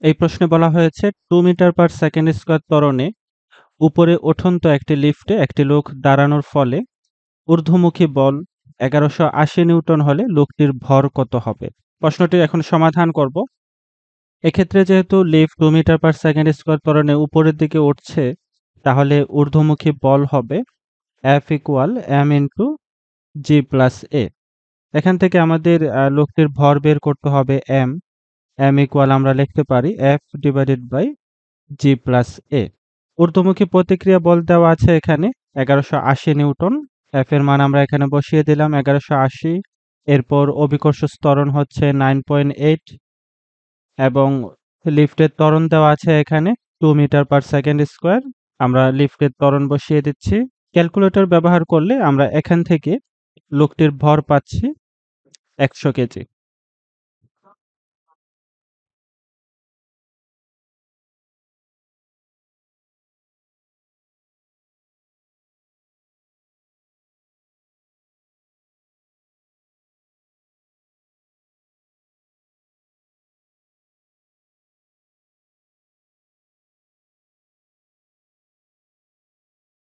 এই প্রশ্নে বলা হয়েছে 2 মিটার পার সেকেন্ড স্কয়ার ত্বরণে উপরে উঠন্ত একটি লিফটে একটি লোক দাঁড়ানোর ফলে ঊর্ধ্বমুখী বল 1180 নিউটন হলে লোকটির ভর কত হবে? প্রশ্নটির এখন সমাধান করব। এক্ষেত্রে যেহেতু lift 2 metre per second square ত্বরণে উপরের দিকে উঠছে, তাহলে ঊর্ধ্বমুখী বল হবে F equal m into g plus a। এখান থেকে আমাদের লোকটির ভর বের করতে হবে m। m ইকুয়াল আমরা লিখতে পারি F divided by g plus a। ঊর্ধ্বমুখী প্রতিক্রিয়া বল দেওয়া আছে এখানে 1180 নিউটন। F এর মান আমরা এখানে বসিয়ে দিলাম 1180। এরপর অভিকর্ষ ত্বরণ হচ্ছে 9.8 এবং লিফটের ত্বরণ দেওয়া আছে এখানে 2 মিটার পার সেকেন্ড স্কয়ার। আমরা লিফটের ত্বরণ বসিয়ে দিচ্ছি। ক্যালকুলেটর ব্যবহার করলে আমরা এখান থেকে লোকটির ভর পাচ্ছি 100 কেজি।